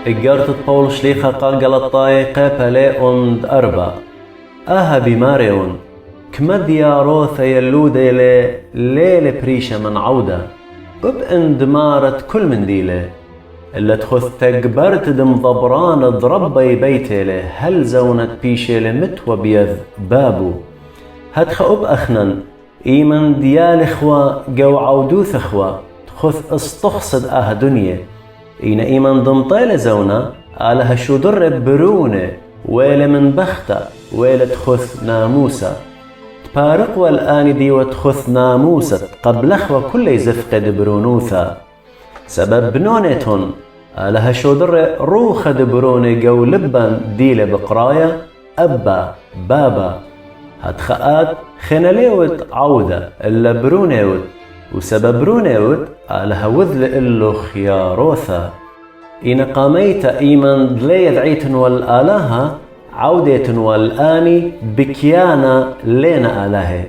إجارت بول شليخة قاقل الطايقة بلي أند أربع بماريون كمد يا روثة يلودة ليلة بريشة من عودة أند مارت كل من ديلة إلا تخذ تقبرت دم ضبران ضربي بيتي له هل زونت بيشي لمتوى بيذ بابو هدخ أخنن إيمن ديال إخوة جو عودوث إخوة تخذ استخصد دنيا إيمن ضمطيل زونا على هشو درب برونة ويل من بختة ويل تخذ ناموسة تبارق والآن دي وتخذ ناموسة قبل إخوة كل يزفقد برونوثا سبب بنونتهن على هشو در روخ دبروني جو لبن ديلة بقرايا أبا بابا هتخقات خناليوت عودة إلا برونيوت وسبب برونيوت على هوذل إلو خياروثا إن قاميت إيمن دلي دعيتن والآلهة عودة والآني بكيانا لنا آلهة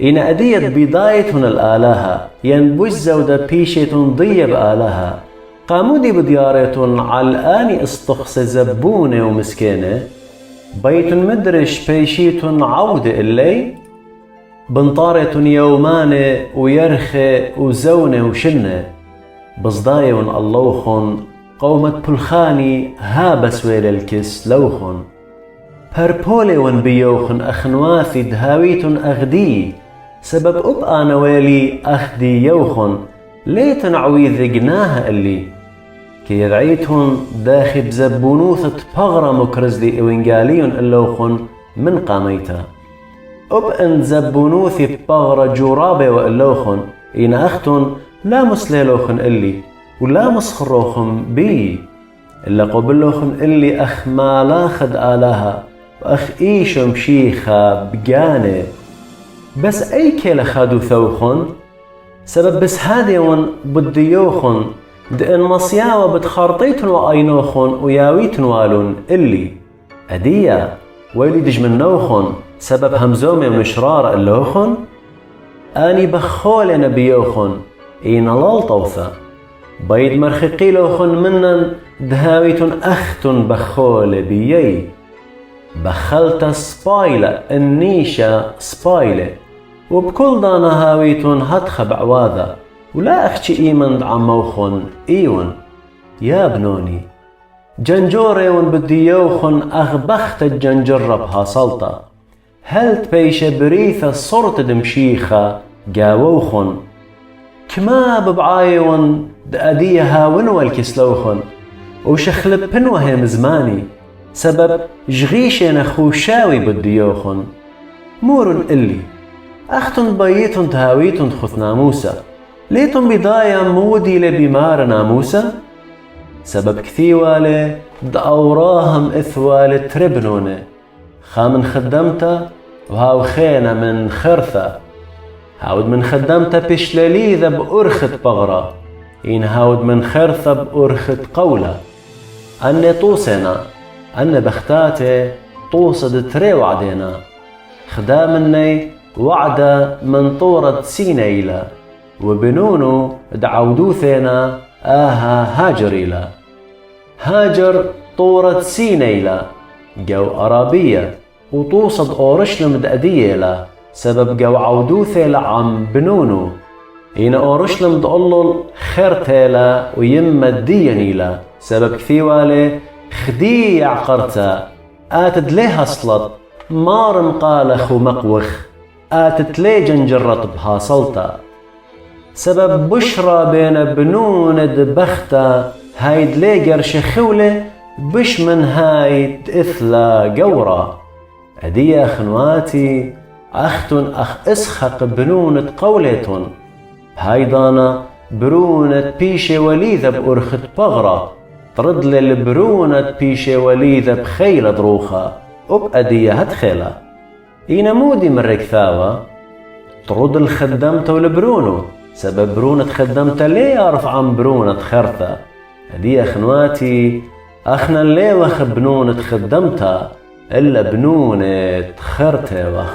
إن أديت بدايتن الآلهة ينبوش زودة بيشتن ضيب آلهة قامودي بديارتن على الآني استخص زبونة ومسكينة بيتن مدرش بيشيتن عودة اللي بنطارتن يومانة ويرخي وزونة وشنة بصدايون اللوخن قومة بلخاني هابس ويل الكس لوخن هربولي ونبيوخن أخنواثي دهاويتن أغدي سبب أبقى نوالي أخدي يوخن ليتن عويذ جناها اللي كي يدعيتهن داخي بزبونوثة بغرة مكرزلي إوينجاليون اللوخن من قاميتا أن زبونوثي بغرة جورابة وإلوخن إن أختن لا مسليلوخن اللي ولا مسخروخن بي إلا قبلوخن اللي أخ مالا خد آلها وأخ إيشو مشيخة بجانة بس أي كيلا خادو ثوخن سبب بس هاديون بديوخن دئن مصياوة بتخارطيتن وأينوخن وياويتن والون اللي أدية ويلي دجمنوخن سبب همزومي ومشرار اللوخن آني بخول نبيوخن إين لالطوثة بيد مرخقي لوخن منن دهاويتن أختن بخول بيي بخلت سبايلة النيشة سبايلة وبكل دانا هاويتن هتخب عواذا ولا أحكي إيمن عموخن إيون يا بنوني جنجوريون بديوخن أغبخت الجنجرة بهاصلتا هل تبيش بريثة صرت دمشيخة جاووخن كما ببعايون دأديها ونوى الكسلوخن وشخلب بنوهم زماني سبب جغيشين خوشاوي بديوخن مورن إلي أختن بيتن تهاويتن تخث ناموسة ليتن بداية مودي لبمار ناموسة سبب كثيوالي دأوراهم إثوالي تربنوني خامن خدمتا وهاو خينا من خرثة هاود من خدمتا بشلاليذة بأرخت بغرة إن هاود من خرثة بأرخت قولة أني طوسنا أن بختاتي طوصد تري وعدينا خدامني وعدة من طورة سينيلا وبنونو دعودوثينا هاجريلا هاجر طورة سينيلا جو أرابية وطوصد أورشلم دأديلا سبب جو عودوثيلا عم بنونو إن أورشلم دقلل خيرتيلا ويمد دينيلا سبب كثيوالي خدي عقرتا آتد ليه أصلت مارن قالخ ومقوخ آتت ليه جنجرت بهاصلتا سبب بشرى بين بنون دبختا هايد ليه قرش خولة بش من هايد إثلا جورا أدي أخنواتي أختن أخ إسخق بنونة قولتن هايدانا برونة بيشي وليذة بأرخت بغرة ترد للبرونة بيشي وليذة بخيلة دروخة أدي هتخيلة إينا مودي من ركثاوة ترد الخدمت والبرونو سبب برونة خدمت ليه أعرف عن برونة خرثة أدي أخنواتي أخنا ليه وخ بنونة خدمتها إلا بنونة خرثة وخ